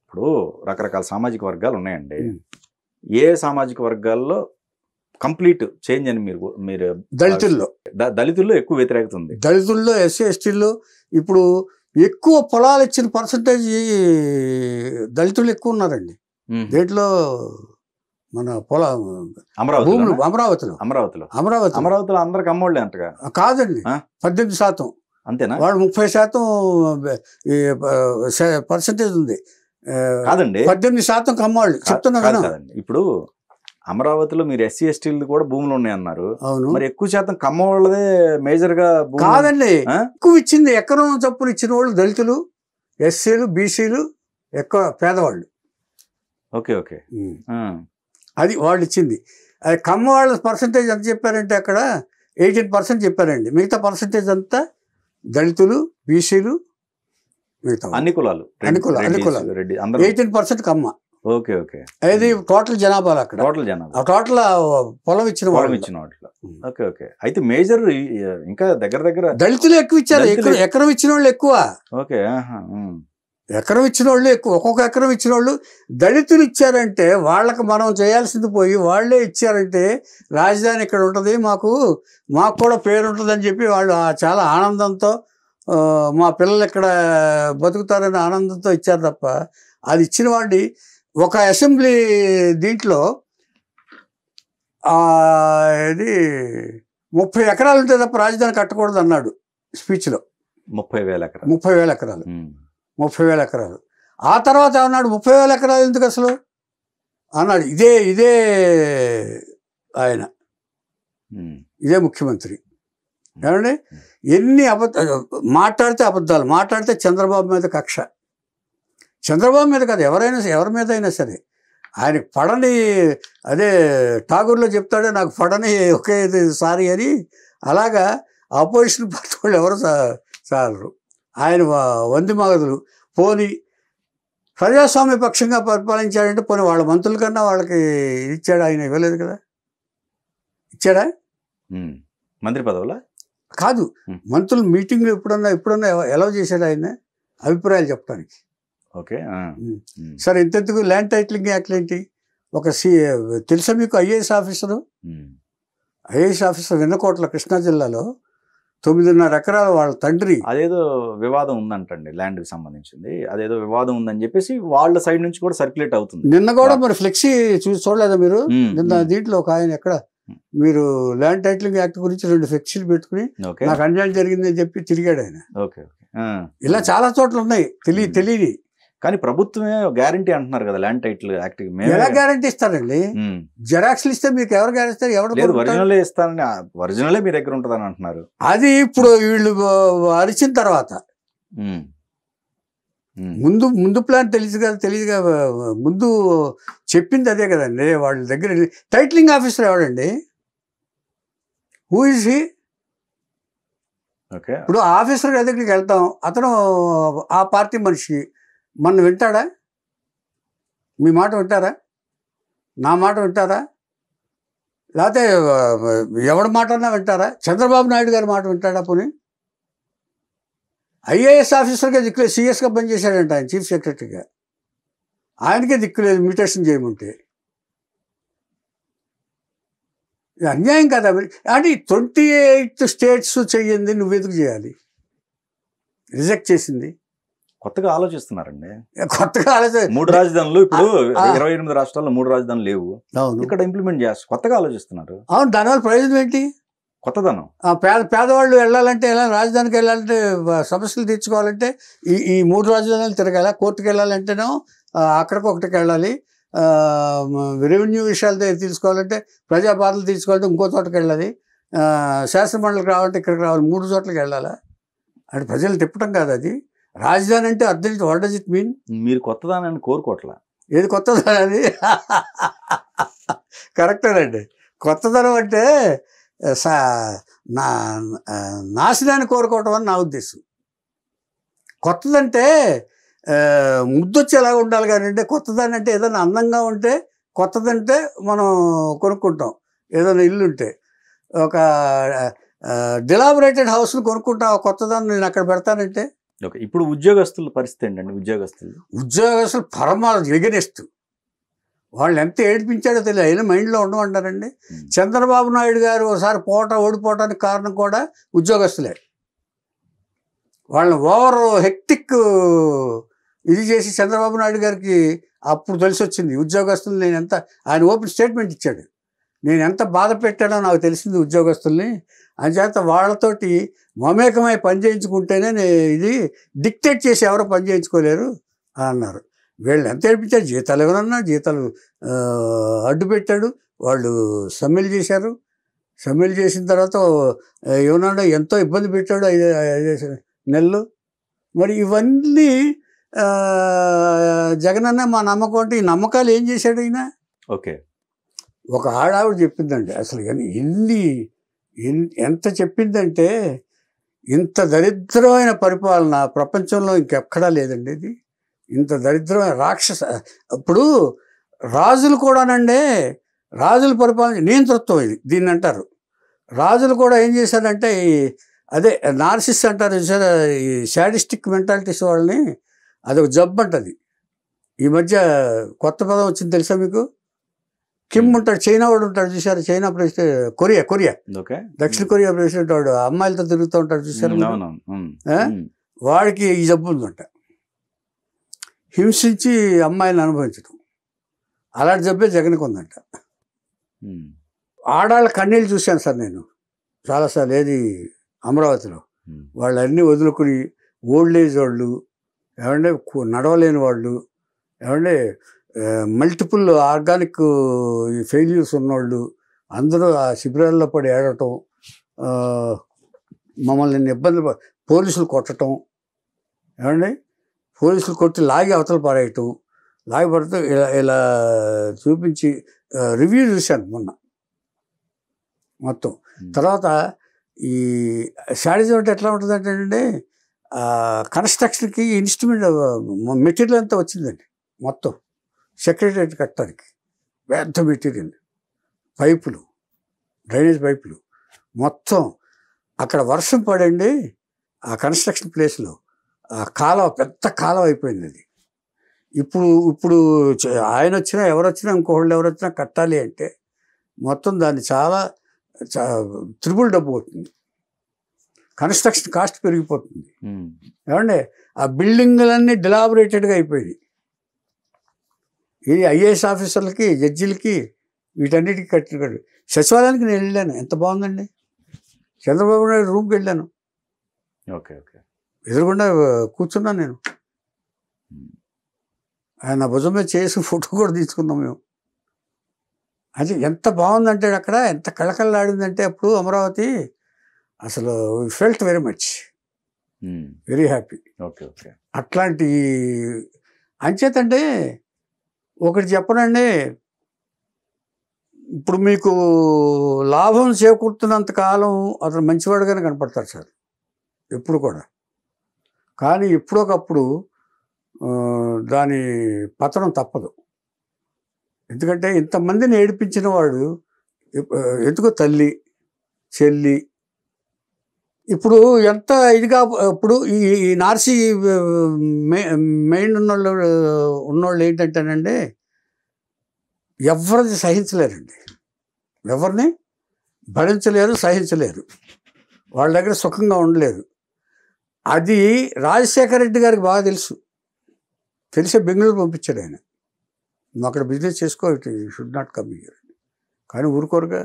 ఇప్పుడు రకరకాల సామాజిక వర్గాలు ఉన్నాయండి. ఏ సామాజిక వర్గాల్లో కంప్లీట్ చేంజ్ అని మీరు దళితుల్లో ఎక్కువ వ్యతిరేకత ఉంది. దళితుల్లో, ఎస్సీ ఎస్టీల్లో ఇప్పుడు ఎక్కువ పొలాలు ఇచ్చిన పర్సంటేజ్ దళితులు ఎక్కువ ఉన్నారండి. దేంట్లో? మన అమరావతిలో అందరికి అమ్మోళ్ళే అంటగా కాదండి, 18%. అంతేనా? వాళ్ళు 30% పర్సంటేజ్ ఉంది కాదండి, 18% కమ్మోళ్ళు చెప్తున్నా కదండి. ఇప్పుడు అమరావతిలో మీరు ఎస్సీ ఎస్టీలు కూడా భూములు ఉన్నాయన్నారు. మరి ఎక్కువ శాతం కమ్మోళ్ళదే మేజర్ గా కాదండి. ఎక్కువ ఇచ్చింది ఎకరం చొప్పున ఇచ్చిన వాళ్ళు దళితులు, ఎస్సీలు, బీసీలు, ఎక్కువ పేదవాళ్ళు. ఓకే అది వాళ్ళు ఇచ్చింది. అది కమ్మ వాళ్ళ పర్సంటేజ్ ఎంత చెప్పారంటే అక్కడ 18% చెప్పారండి. మిగతా పర్సంటేజ్ అంతా దళితులు, బీసీలు, మిగతా అన్ని కులాలు 18% కమ్మ. అది టోటల్ జనాభాలో అక్కడ టోటల్ పొలం ఇచ్చిన వాటిలో. అయితే మేజర్ ఇంకా దగ్గర దళితులు ఎక్కువ ఇచ్చారు, ఎకరం ఇచ్చిన వాళ్ళు ఎక్కువ. ఎకరం ఇచ్చిన వాళ్ళు ఎక్కువ, ఒక్కొక్క ఎకరం ఇచ్చిన వాళ్ళు దళితులు ఇచ్చారంటే వాళ్ళకి మనం చేయాల్సింది పోయి వాళ్ళే ఇచ్చారంటే రాజధాని ఇక్కడ ఉంటుంది, మాకు కూడా పేరు ఉంటుందని చెప్పి వాళ్ళు చాలా ఆనందంతో మా పిల్లలు ఇక్కడ బతుకుతారని ఆనందంతో ఇచ్చారు తప్ప, అది ఇచ్చిన వాడిని ఒక అసెంబ్లీ దీంట్లో ఇది 30 ఎకరాలు ఉంటే తప్ప రాజధాని కట్టకూడదు అన్నాడు స్పీచ్లో. 30,000 ఎకరాలు. 30,000 ఎకరాలు. 30,000 ఎకరాలు. ఆ తర్వాత అన్నాడు 30,000 ఎకరాలు ఎందుకు అసలు అన్నాడు. ఇదే ఆయన, ఇదే ముఖ్యమంత్రి. ఏమండి ఎన్ని మాట్లాడితే అబద్ధాలు, మాట్లాడితే చంద్రబాబు మీద కక్ష. చంద్రబాబు మీద కాదు, ఎవరి మీద అయినా సరే ఆయనకు పడని, అదే ఠాగూర్లో చెప్తాడే నాకు పడని ఒకే సారీ అని, అలాగా ఆపోజిషన్ పార్టీ వాళ్ళు ఎవరు చాలరు. ఆయన వంది మగదులు. పోనీ ప్రజాస్వామ్య పక్షంగా పరిపాలించాడంటే పోనీ వాళ్ళ మంత్రుల కన్నా వాళ్ళకి ఇచ్చాడు, ఆయన ఇవ్వలేదు కదా. ఇచ్చాడా? మంత్రి పదవులా కాదు, మంత్రులు మీటింగ్లు ఎప్పుడన్నా ఎలా చేశాడు ఆయన అభిప్రాయాలు చెప్పడానికి. ఓకే సరే, ఇంతెందుకు ల్యాండ్ టైటిలింగ్ యాక్ట్ ఏంటి? ఒక తెలుసా మీకు ఐఏఎస్ ఆఫీసర్ వెన్నకోట్ల కృష్ణా జిల్లాలో 9.5 ఎకరాలు వాళ్ళ తండ్రి, అదేదో వివాదం ఉందంటండి ల్యాండ్కి సంబంధించింది, అదేదో వివాదం ఉందని చెప్పేసి వాళ్ళ సైడ్ నుంచి కూడా సర్క్యులేట్ అవుతుంది. నిన్న కూడా మరి ఫ్లెక్సీ చూడలేదా మీరు? నిన్న దీంట్లో ఒక ఆయన ఎక్కడ మీరు ల్యాండ్ టైటిలింగ్ యాక్ట్ గురించి 2 ఫ్లెక్సీలు పెట్టుకుని నాకు అన్యాయం జరిగిందని చెప్పి తిరిగాడు ఆయన. ఇలా చాలా చోట్ల ఉన్నాయి తెలియని. కానీ ప్రభుత్వమే గ్యారంటీ అంటున్నారు కదా ల్యాండ్ టైటిల్ యాక్ట్. ఎలా గ్యారంటీ ఇస్తారండి? జెరాక్స్లు ఇస్తే మీకు ఎవరు గ్యారంటీ ఇస్తారు? లేదు, ఒరిజినలే ఇస్తానని, ఒరిజినలే మీ దగ్గర ఉంటుందని అంటున్నారు. అది ఇప్పుడు వీళ్ళు అరిచిన తర్వాత ముందు ప్లాన్ తెలియదు కదా, ముందు చెప్పింది అదే కదండి. వాళ్ళ దగ్గర టైటిలింగ్ ఆఫీసర్ ఎవడండి? Who is he? ఇప్పుడు ఆఫీసర్ దగ్గరికి వెళ్తాం, అతను ఆ పార్టీ మనిషి, మన వింటాడా? మీ మాట వింటారా? నా మాట వింటారా? లేకపోతే ఎవడి మాట అన్నా వింటారా? చంద్రబాబు నాయుడు గారి మాట వింటాడా? పోనీ ఐఏఎస్ ఆఫీసర్గా దిక్కులేదు, సీఎస్గా పనిచేశాడంట ఆయన, చీఫ్ సెక్రటరీగా. ఆయనకే దిక్కులేదు మ్యూటేషన్ చేయమంటే. ఇది అన్యాయం కదా. అంటే 28 స్టేట్స్ చెయ్యింది, నువ్వెందుకు చేయాలి? రిజెక్ట్ చేసింది. కొత్తగా ఆలోచిస్తున్నారండి. కొత్తగా 3 రాజధానులు, ఇప్పుడు 28 రాష్ట్రాల్లో 3 రాజధానులు లేవు, ఇక్కడ ఇంప్లిమెంట్ చేస్తారు, కొత్తగా ఆలోచిస్తున్నారు. అవును, దానివల్ల ప్రయోజనం ఏంటి? కొత్తదనం. పేదవాళ్ళు వెళ్ళాలంటే రాజధానికి వెళ్ళాలంటే, సమస్యలు తీర్చుకోవాలంటే ఈ 3 రాజధానులు తిరగాల. కోర్టుకు వెళ్ళాలంటేనో అక్కడికొకటికి వెళ్ళాలి. రెవెన్యూ విషయాలు తీసుకోవాలంటే, ప్రజా బాధలు తీర్చుకోవాలంటే ఇంకో చోటకి వెళ్ళాలి. శాసనమండలికి రావాలంటే ఇక్కడికి రావాలి. 3 చోట్లకి వెళ్ళాలా? అంటే ప్రజలు తిప్పటం కాదు అది. రాజధాని అంటే అర్థం వాట్ డస్ ఇట్ మీన్? మీరు కొత్తదానాన్ని కోరుకోవట్లా. ఏది కొత్తదనం? కరెక్టేనండి. కొత్తదనం అంటే నాశనాన్ని కోరుకోవటం అని నా ఉద్దేశం. కొత్తదంటే ముద్దొచ్చేలాగా ఉండాలి కానీ, అంటే కొత్తదాని అంటే ఏదైనా అందంగా ఉంటే కొత్తదంటే మనం కొనుక్కుంటాం. ఏదైనా ఇల్లు ఉంటే ఒక డిలాబరేటెడ్ హౌస్ను కొనుక్కుంటాం, కొత్తదాన్ని నేను అక్కడ పెడతానంటే. ఓకే, ఇప్పుడు ఉద్యోగస్తుల పరిస్థితి ఏంటండి? ఉద్యోగస్తులు పరమాలు ఎగనేస్తూ వాళ్ళు ఎంత ఏడిపించాడో తెలియదు, అయినా మైండ్లో ఉండమంటారండి. చంద్రబాబు నాయుడు గారు ఒకసారి ఓడిపోవటానికి కారణం కూడా ఉద్యోగస్తులే. వాళ్ళని ఓవర్ హెక్టిక్ ఇది చేసి చంద్రబాబు నాయుడు గారికి అప్పుడు తెలిసి వచ్చింది ఉద్యోగస్తులు. ఆయన ఓపెన్ స్టేట్మెంట్ ఇచ్చాడు, నేను ఎంత బాధ పెట్టానో నాకు తెలిసింది ఉద్యోగస్తుల్ని, అంచేత వాళ్ళతోటి మమేకమై పనిచేయించుకుంటేనే ఇది డిక్టేట్ చేసి ఎవరో పని చేయించుకోలేరు అన్నారు. వీళ్ళు ఎంత ఏడిపించారు? జీతాలు ఎవరన్నా జీతాలు అడ్డు పెట్టాడు. వాళ్ళు సమ్మెలు చేశారు. సమ్మెలు చేసిన తర్వాత ఏమన్నా ఎంతో ఇబ్బంది పెట్టాడు 5 నెలలు. మరి ఇవన్నీ జగనన్న మా నమ్మకం అంటే, ఈ నమ్మకాలు ఏం చేశాడు ఈయన? ఓకే, ఒక ఆడావిడ చెప్పిందండి అసలు, కానీ ఎంత చెప్పిందంటే, ఇంత దరిద్రమైన పరిపాలన ప్రపంచంలో ఇంకెక్కడా లేదండి. ఇది ఇంత దరిద్రమైన రాక్షస. ఇప్పుడు రాజులు కూడానండి, రాజుల పరిపాలన నియంతృత్వం ఇది, దీన్ని అంటారు. రాజులు కూడా ఏం చేశారంటే, అదే నార్సిస్ అంటారు, ఈ శాడిస్టిక్ మెంటాలిటీస్ వాళ్ళని అదొక జబ్బు అంటది. ఈ మధ్య కొత్త పదం వచ్చింది తెలుసా మీకు? కిమ్ ఉంటాడు, చైనా వాడు ఉంటాడు చూసారు, చైనా ప్రెసిడెంట్, కొరియా దక్షిణ కొరియా ప్రెసిడెంట్ వాడు అమ్మాయిలతో తిరుగుతూ ఉంటాడు చూసారు, వాడికి ఈ జబ్బు ఉందంట, హింసించి అమ్మాయిలను అనుభవించడం. అలాంటి జబ్బే జగన్కి ఉందంట. ఆడాళ్ళ కన్నీళ్ళు చూశాను సార్ నేను చాలాసార్లు, ఏది అమరావతిలో. వాళ్ళన్నీ వదులుకుని ఓల్డ్ ఏజ్ వాళ్ళు, ఏమంటే నడవలేని వాళ్ళు, ఏమంటే మల్టిపుల్ ఆర్గానిక్ ఫెయిల్యూర్స్ ఉన్నవాళ్ళు అందరూ ఆ శిబిరాల్లో పడి ఏడటం, మమ్మల్ని ఇబ్బంది, పోలీసులు కొట్టడం, ఏమండి పోలీసులు కొట్టి లాగి అవతల పారేయటం, లాగి పడుతూ ఇలా ఇలా చూపించి రివ్యూ చూశాను మొన్న మొత్తం. తర్వాత ఈ శాడిజం అంటే ఎట్లా ఉంటుందంటే అండి, కన్స్ట్రక్షన్కి ఇన్స్ట్రుమెంట్ మెటీరియల్ అంతా వచ్చిందండి మొత్తం. సెక్రటరియట్ కట్టడానికి పెద్ద మెటీరియల్, పైపులు, డ్రైనేజ్ పైపులు మొత్తం. అక్కడ వర్షం పడండి ఆ కన్స్ట్రక్షన్ ప్లేస్లో ఆ కాలువ, పెద్ద కాలువ అయిపోయింది అది. ఇప్పుడు ఆయన వచ్చినా ఎవరు వచ్చినా ఇంకోళ్ళు ఎవరు వచ్చినా కట్టాలి అంటే మొత్తం దాన్ని చాలా త్రిబుల్ డబ్బు అవుతుంది. కన్స్ట్రక్షన్ కాస్ట్ పెరిగిపోతుంది. ఏమంటే ఆ బిల్డింగులన్నీ డిలాబరేటెడ్గా అయిపోయింది. ఇది ఐఏఎస్ ఆఫీసర్లకి, జడ్జిలకి, వీటన్నిటికీ కట్టిన. సచివాలయానికి నేను వెళ్ళాను, ఎంత బాగుందండి. చంద్రబాబు నాయుడు రూమ్కి వెళ్ళాను, ఎదురుగుండా కూర్చున్నాను నేను. ఆయన భుజం మీద చేసి ఫోటో కూడా తీసుకున్నాం మేము. అది ఎంత బాగుందంటే అక్కడ, ఎంత కళకళలాడిందంటే అప్పుడు అమరావతి. అసలు felt very much, very happy. అట్లాంటి అంచేతంటే ఒకటి చెప్పనండి, ఇప్పుడు మీకు లాభం చేకూరుతున్నంత కాలం అతను మంచివాడుగానే కనపడతారు సార్ ఎప్పుడు కూడా. కానీ ఎప్పుడొకప్పుడు దాని పతనం తప్పదు. ఎందుకంటే ఇంతమందిని ఏడిపించిన వాడు ఎందుకో తల్లి, చెల్లి, ఇప్పుడు ఎంత ఇదిగా, ఇప్పుడు ఈ నార్సీ మెయిన్ ఉన్నోళ్ళు ఏంటంటేనండి, ఎవరిని సహించలేరండి, ఎవరిని భరించలేరు, సహించలేరు, వాళ్ళ దగ్గర సుఖంగా ఉండలేరు. అది రాజశేఖర రెడ్డి గారికి బాగా తెలిసే బెంగళూరు పంపించాడు ఆయన. నువ్వు అక్కడ బిజినెస్ చేసుకో, షుడ్ నాట్ కమ్ హియర్. కానీ ఊరుకోరుగా,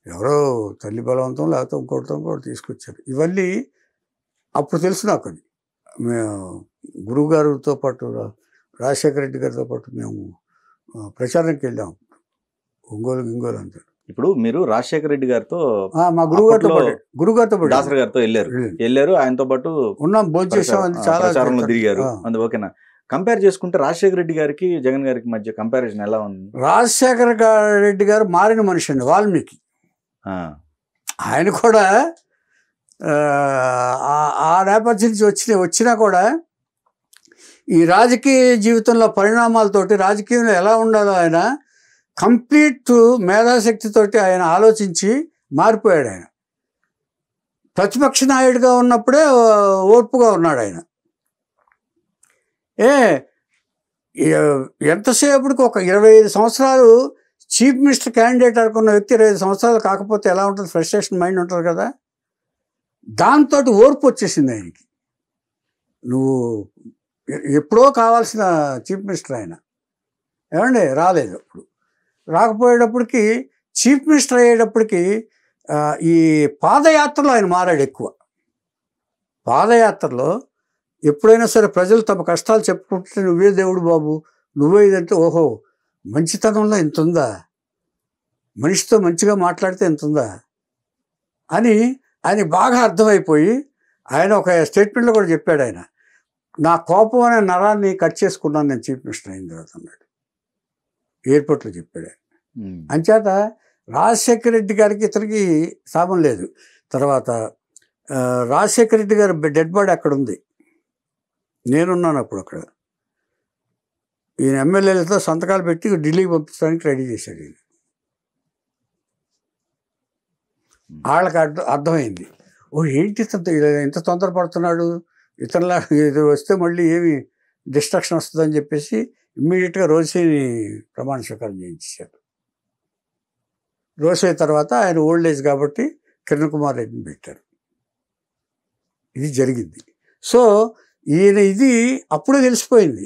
ఎవరో తల్లి బలవంతం లేకపోతే ఇంకోటి తీసుకొచ్చారు. ఇవన్నీ అప్పుడు తెలుసు నాకు. అది మేము గురువు గారితో పాటు, రాజశేఖర రెడ్డి గారితో పాటు మేము ప్రచారానికి వెళ్ళాము, ఒంగోలు అంతా. ఇప్పుడు మీరు రాజశేఖర రెడ్డి గారితో, మా గురువుగారితో పాటు దాసరి గారితో వెళ్ళారు, ఆయనతో పాటు ఉన్నాం, భోజనం చేసాం, చాలా తిరిగారు. ఓకేనా, కంపేర్ చేసుకుంటే రాజశేఖర రెడ్డి గారికి జగన్ గారికి మధ్య కంపారిజన్ ఎలా ఉంది? రాజశేఖర రెడ్డి గారు మారిన మనిషి అండి, వాల్మీకి. ఆయన కూడా ఆ నేపథ్యం నుంచి వచ్చినా కూడా ఈ రాజకీయ జీవితంలో పరిణామాలతోటి, రాజకీయంలో ఎలా ఉండాలో ఆయన కంప్లీట్ మేధాశక్తితోటి ఆయన ఆలోచించి మారిపోయాడు. ఆయన ప్రతిపక్ష నాయుడుగా ఉన్నప్పుడే ఓర్పుగా ఉన్నాడు ఆయన. ఎంతసేపటికి ఒక 25 సంవత్సరాలు చీఫ్ మినిస్టర్ క్యాండిడేట్ అనుకున్న వ్యక్తి 25 సంవత్సరాలు కాకపోతే ఎలా ఉంటుంది, ఫ్రస్ట్రేషన్ మైండ్ ఉంటుంది కదా. దాంతో ఓర్పు వచ్చేసింది ఆయనకి. నువ్వు ఎప్పుడో కావాల్సిన చీఫ్ మినిస్టర్ ఆయన, ఏమండి రాలేదు. అప్పుడు రాకపోయేటప్పటికి, చీఫ్ మినిస్టర్ అయ్యేటప్పటికి ఈ పాదయాత్రలో ఆయన మారాడు ఎక్కువ. పాదయాత్రలో ఎప్పుడైనా సరే ప్రజలు తమ కష్టాలు చెప్పుకుంటే, నువ్వే దేవుడు బాబు, నువ్వే ఇదంటే, ఓహో మంచితనంలో ఇంత ఉందా, మనిషితో మంచిగా మాట్లాడితే ఎంత ఉందా అని ఆయన బాగా అర్థమైపోయి, ఆయన ఒక స్టేట్మెంట్లో కూడా చెప్పాడు, ఆయన నా కోపం అనే నరాన్ని కట్ చేసుకున్నాను నేను చీఫ్ మినిస్టర్ అయిన తర్వాత అన్నాడు, ఎయిర్పోర్ట్లో చెప్పాడు. అంచేత రాజశేఖర రెడ్డి గారికి ఇతనికి సామం లేదు. తర్వాత రాజశేఖర రెడ్డి గారి డెడ్ బాడీ అక్కడ ఉంది, నేనున్నాను అప్పుడు అక్కడ. ఈయన ఎమ్మెల్యేలతో సంతకాలు పెట్టి ఢిల్లీకి పంపించడానికి రెడీ చేశాడు ఈయన. వాళ్ళకి అర్థమైంది, ఓ ఏంటి ఇంత తొందరపడుతున్నాడు, ఇతరులా ఇది వస్తే మళ్ళీ ఏమి డిస్ట్రక్షన్ వస్తుందని చెప్పేసి ఇమ్మీడియట్గా రోసేని ప్రమాణ స్వీకారం చేయించారు. రోసే తర్వాత ఆయన ఓల్డ్ ఏజ్ కాబట్టి కిరణ్ కుమార్ రెడ్డిని పెట్టారు. ఇది జరిగింది. సో ఈయన ఇది అప్పుడే తెలిసిపోయింది,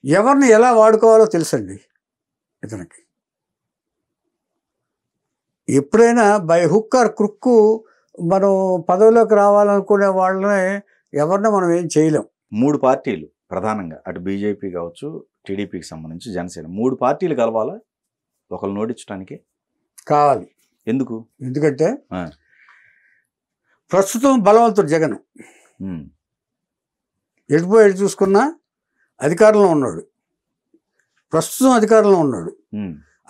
ఎవరిని ఎలా వాడుకోవాలో తెలుసండి ఇతనికి. ఎప్పుడైనా బై హుక్ ఆర్ క్రుక్ మనం పదవిలోకి రావాలనుకునే వాళ్ళనే ఎవరిని మనం ఏం చేయలేం. 3 పార్టీలు ప్రధానంగా, అటు బీజేపీ కావచ్చు, టీడీపీకి సంబంధించి జనసేన, 3 పార్టీలు కలవాలా ఒకళ్ళు నోటించడానికి? కావాలి. ఎందుకు? ఎందుకంటే ప్రస్తుతం బలవంతుడు జగన్ ఎటు చూసుకున్నా అధికారంలో ఉన్నాడు. ప్రస్తుతం అధికారంలో ఉన్నాడు.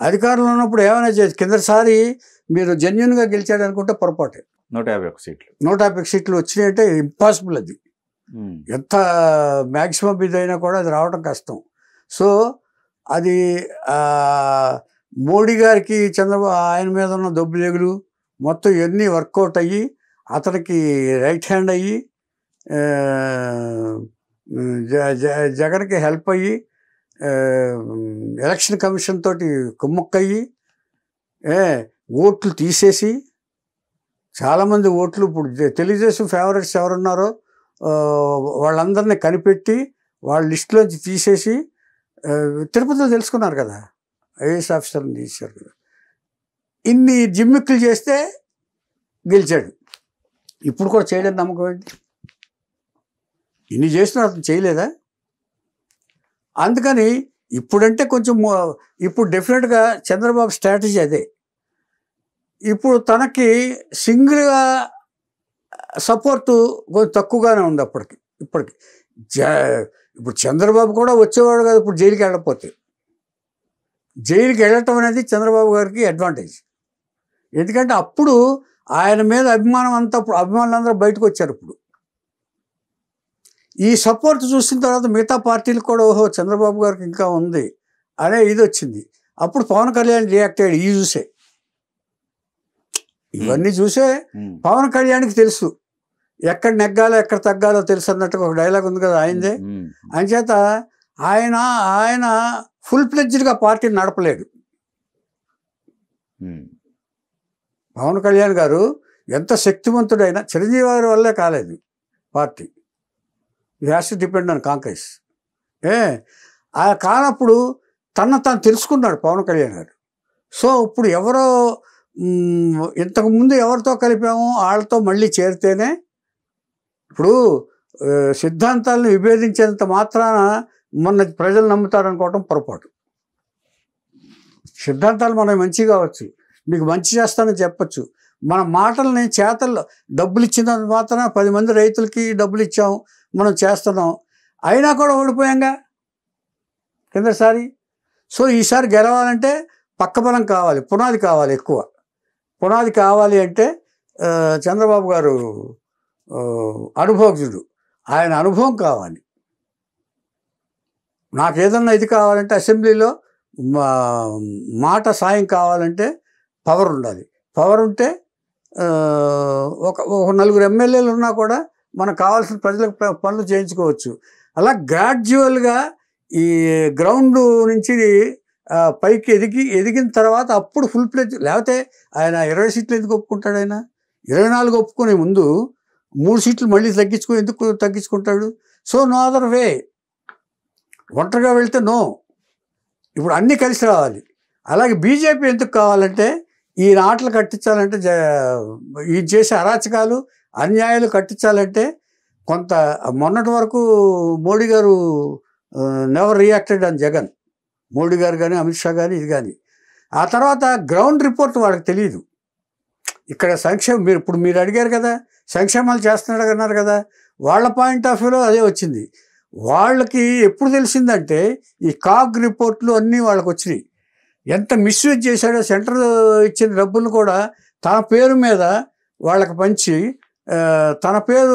అధికారంలో ఉన్నప్పుడు ఏమైనా చేసి కిందసారి మీరు జెన్యున్గా గెలిచాడు అనుకుంటే పొరపాటే. 151 సీట్లు 150 సీట్లు వచ్చినాయంటే ఇంపాసిబుల్. అది ఎంత మ్యాక్సిమం ఇదైనా కూడా అది రావడం కష్టం. సో అది మోడీ గారికి చంద్రబాబు ఆయన మీద ఉన్న దొబ్బులేగులు మొత్తం ఇవన్నీ వర్కౌట్ అయ్యి అతనికి రైట్ హ్యాండ్ అయ్యి జగన్కి హెల్ప్ అయ్యి ఎలక్షన్ కమిషన్ తోటి కుమ్మక్కయ్యి ఓట్లు తీసేసి చాలామంది ఓట్లు ఇప్పుడు తెలుగుదేశం ఫేవరెట్స్ ఎవరున్నారో వాళ్ళందరినీ కనిపెట్టి వాళ్ళ లిస్టులోంచి తీసేసి తిరుపతిలో తెలుసుకున్నారు కదా, ఐఏఎస్ ఆఫీసర్ని తీశారు కదా. ఇన్ని జిమ్మిక్కులు చేస్తే గెలిచాడు. ఇప్పుడు కూడా చేయడానికి నమ్మకం ఏంటి? ఇన్ని చేసినా అతను చేయలేదా? అందుకని ఇప్పుడంటే కొంచెం ఇప్పుడు డెఫినెట్గా చంద్రబాబు స్ట్రాటజీ అదే. ఇప్పుడు తనకి సింగిల్గా సపోర్టు కొంచెం తక్కువగానే ఉంది ఇప్పటికి. ఇప్పుడు చంద్రబాబు కూడా వచ్చేవాడు కదా ఇప్పుడు జైలుకి వెళ్ళకపోతే. జైలుకి వెళ్ళటం అనేది చంద్రబాబు గారికి అడ్వాంటేజ్. ఎందుకంటే అప్పుడు ఆయన మీద అభిమానం అంతా, అభిమానులందరూ బయటకు వచ్చారు. ఇప్పుడు ఈ సపోర్ట్ చూసిన తర్వాత మిగతా పార్టీలకు కూడా ఓహో చంద్రబాబు గారికి ఇంకా ఉంది అనే ఇది వచ్చింది. అప్పుడు పవన్ కళ్యాణ్ రియాక్ట్ అయ్యాడు. ఇవన్నీ చూసే పవన్ కళ్యాణ్కి తెలుసు ఎక్కడ నెగ్గాలో ఎక్కడ తగ్గాలో తెలుసు అన్నట్టుగా ఒక డైలాగ్ ఉంది కదా ఆయనదే. అంచేత ఆయన ఫుల్ ఫ్లెడ్జ్డ్గా పార్టీని నడపలేడు. పవన్ కళ్యాణ్ గారు ఎంత శక్తివంతుడైనా చిరంజీవి గారి వల్లే కాలేదు పార్టీ. ఇది has to depend on Congress. కానప్పుడు తను తెలుసుకున్నాడు పవన్ కళ్యాణ్ గారు. సో ఇప్పుడు ఎవరో ఇంతకుముందు ఎవరితో కలిపామో వాళ్ళతో మళ్ళీ చేరితేనే, ఇప్పుడు సిద్ధాంతాలను విభేదించేంత మాత్రాన మొన్న ప్రజలు నమ్ముతారనుకోవటం పొరపాటు. సిద్ధాంతాలు మనకు మంచి కావచ్చు, మీకు మంచి చేస్తానని చెప్పచ్చు. మన మాటల్ని చేతల్లో డబ్బులు ఇచ్చినంత మాత్రాన 10 మంది రైతులకి డబ్బులు ఇచ్చాం, మనం చేస్తున్నాం, అయినా కూడా ఓడిపోయాంగా కిందసారి. సో ఈసారి గెలవాలంటే పక్క బలం కావాలి, పునాది కావాలి. ఎక్కువ పునాది కావాలి అంటే చంద్రబాబు గారు అనుభవజ్ఞుడు, ఆయన అనుభవం కావాలి. నాకు ఏదన్నా ఇది కావాలంటే అసెంబ్లీలో మాట సాయం కావాలంటే పవర్ ఉండాలి. పవర్ ఉంటే ఒక 4 ఎమ్మెల్యేలు ఉన్నా కూడా మనకు కావాల్సిన ప్రజలకు పనులు చేయించుకోవచ్చు. అలా గ్రాడ్యువల్గా ఈ గ్రౌండ్ నుంచి పైకి ఎదిగిన తర్వాత అప్పుడు ఫుల్ ప్లేజ్. లేకపోతే ఆయన 20 సీట్లు ఎందుకు ఒప్పుకుంటాడు? ఆయన 24 ఒప్పుకునే ముందు 3 సీట్లు మళ్ళీ ఎందుకు తగ్గించుకుంటాడు? So no other way. ఒంటరిగా వెళ్తే నో. ఇప్పుడు అన్నీ కలిసి రావాలి. అలాగే బీజేపీ ఎందుకు కావాలంటే ఈయన ఆటలు కట్టించాలంటే, ఈయన చేసే అరాచకాలు అన్యాయాలు కట్టించాలంటే కొంత మొన్నటి వరకు మోడీ గారు నెవర్ రియాక్టెడ్ అని జగన్, మోడీ గారు కానీ అమిత్ షా కానీ ఇది కానీ. ఆ తర్వాత గ్రౌండ్ రిపోర్ట్ వాళ్ళకి తెలియదు. ఇక్కడ మీరు అడిగారు కదా, సంక్షేమాలు చేస్తున్నాడు అన్నారు కదా, వాళ్ళ పాయింట్ ఆఫ్ వ్యూలో అదే వచ్చింది. వాళ్ళకి ఎప్పుడు తెలిసిందంటే ఈ కాగ్ రిపోర్ట్లు అన్నీ వాళ్ళకి వచ్చినాయి. ఎంత మిస్యూజ్ చేశాడో, సెంట్రల్ ఇచ్చిన డబ్బులు కూడా తన పేరు మీద వాళ్ళకి పంచి, తన పేరు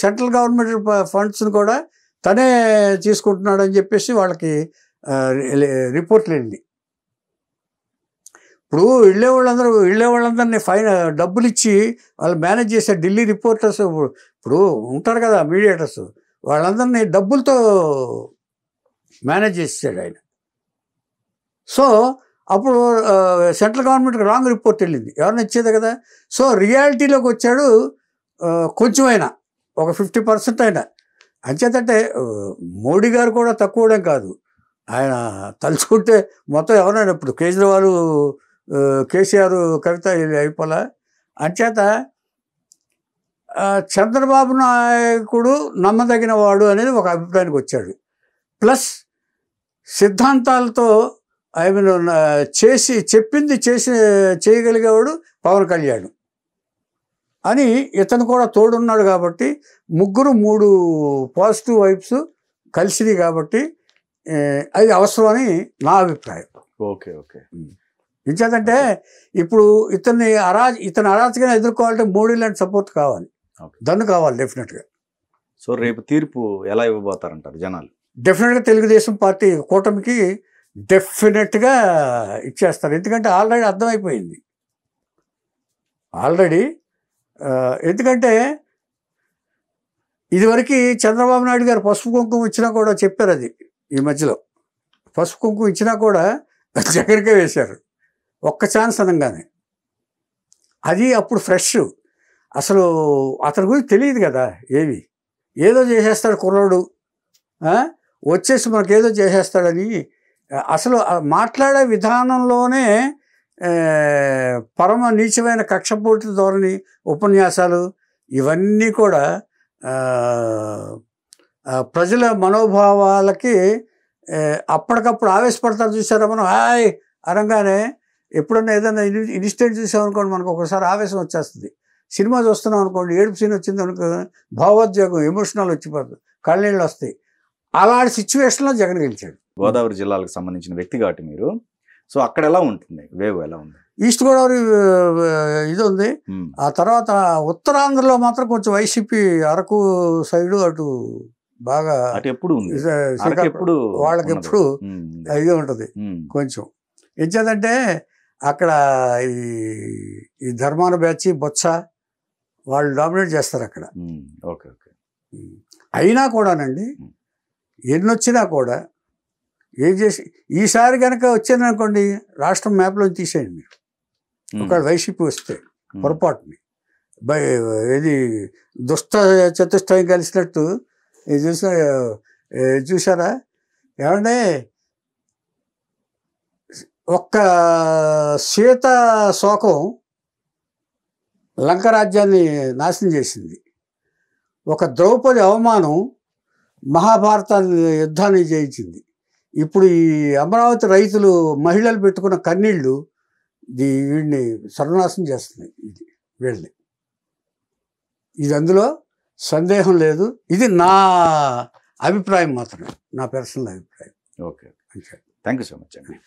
సెంట్రల్ గవర్నమెంట్ ఫండ్స్ని కూడా తనే తీసుకుంటున్నాడు అని చెప్పేసి వాళ్ళకి రిపోర్ట్లు వెళ్ళి. ఇప్పుడు వెళ్ళేవాళ్ళందరినీ డబ్బులు ఇచ్చి వాళ్ళు మేనేజ్ చేసే ఢిల్లీ రిపోర్టర్స్ ఇప్పుడు ఉంటారు కదా, మీడియేటర్స్, వాళ్ళందరినీ డబ్బులతో మేనేజ్ చేసాడు ఆయన. సో అప్పుడు సెంట్రల్ గవర్నమెంట్కి రాంగ్ రిపోర్ట్ వెళ్ళింది, ఎవరైనా ఇచ్చేదే కదా. సో రియాలిటీలోకి వచ్చాడు కొంచెం అయినా, ఒక 50% అయినా. అంచేతంటే మోడీ గారు కూడా తక్కువడం కాదు, ఆయన తలుచుకుంటే మొత్తం ఎవరైనా ఇప్పుడు కేజ్రీవాల్, కేసీఆర్, కవిత అయిపోలా. అంచేత చంద్రబాబు నాయకుడు నమ్మదగిన వాడు అనేది ఒక అభిప్రాయానికి వచ్చాడు. ప్లస్ సిద్ధాంతాలతో ఐ మీన్ చెప్పింది చేయగలిగేవాడు పవన్ కళ్యాణ్ అని ఇతను కూడా తోడున్నాడు. కాబట్టి ముగ్గురు 3 పాజిటివ్ వైబ్స్ కలిసినాయి. కాబట్టి అది అవసరం అని నా అభిప్రాయం. Okay okay. ఇంకేంటంటే ఇప్పుడు ఇతని అరాచకంగా ఎదుర్కోవాలంటే మోడీ లాంటి సపోర్ట్ కావాలి, దన్ను కావాలి డెఫినెట్గా. సో రేపు తీర్పు ఎలా ఇవ్వబోతారంటారు జనాలు? డెఫినెట్గా తెలుగుదేశం పార్టీ కూటమికి డెఫినెట్గా ఇచ్చేస్తారు. ఎందుకంటే ఆల్రెడీ అర్థమైపోయింది ఎందుకంటే ఇదివరకు చంద్రబాబు నాయుడు గారు పసుపు కుంకుమ ఇచ్చినా కూడా చెప్పారు, అది ఈ మధ్యలో పసుపు కుంకుమ ఇచ్చినా కూడా జగన్కే వేశారు ఒక్క ఛాన్స్ అనగానే. అది అప్పుడు ఫ్రెష్, అసలు అతని గురించి తెలియదు కదా, ఏదో చేసేస్తాడు కుర్రాడు, వచ్చేసి మనకేదో చేసేస్తాడని. అసలు మాట్లాడే విధానంలోనే పరమ నీచమైన కక్షపూర్తి ధోరణి, ఉపన్యాసాలు ఇవన్నీ కూడా ప్రజల మనోభావాలకి అప్పటికప్పుడు ఆవేశపడతారు. చూసారా మనం అనగానే, ఎప్పుడన్నా ఏదైనా ఇన్సిడెంట్ చూసామనుకోండి మనకు ఒకసారి ఆవేశం వచ్చేస్తుంది. సినిమా చూస్తున్నాం అనుకోండి, ఏడుపు సీన్ వచ్చింది అనుకో, భావోద్వేగం, ఎమోషనల్ వచ్చిపోతుంది, కళ్ళనీళ్ళు వస్తాయి. అలాంటి సిచ్యువేషన్లో జగన్ గెలిచాడు. గోదావరి జిల్లాలకు సంబంధించిన వ్యక్తి కాబట్టి మీరు, సో అక్కడ ఎలా ఉంటుంది, వేవ్ ఎలా ఉంది? ఈస్ట్ గోదావరి ఇది ఉంది. ఆ తర్వాత ఉత్తరాంధ్రలో మాత్రం కొంచెం వైసీపీ అరకు సైడు అటు బాగా ఎప్పుడు వాళ్ళకి ఎప్పుడు ఇదే ఉంటుంది కొంచెం. ఎంచేదంటే అక్కడ ఈ ధర్మాన బ్యాచ్, బొత్స వాళ్ళు డామినేట్ చేస్తారు అక్కడ. అయినా కూడానండి, ఎన్నొచ్చినా కూడా ఏం చేసి ఈసారి కనుక వచ్చిందనుకోండి, రాష్ట్రం మ్యాప్లో తీసేయండి మీరు. ఒకవేళ వైసీపీ వస్తే పొరపాటుని ఇది దుష్ట చతుష్టయం కలిసినట్టు చూసారా ఏమంటే, ఒక్క సీత శోకం లంక రాజ్యాన్ని నాశనం చేసింది, ఒక ద్రౌపది అవమానం మహాభారతాన్ని యుద్ధాన్ని జయించింది. ఇప్పుడు ఈ అమరావతి రైతులు మహిళలు పెట్టుకున్న కన్నీళ్ళు వీడిని సర్వనాశనం చేస్తున్నాయి. వీళ్ళని ఇది అందులో సందేహం లేదు. ఇది నా అభిప్రాయం మాత్రమే, నా పర్సనల్ అభిప్రాయం. Okay, thank you so much అండి.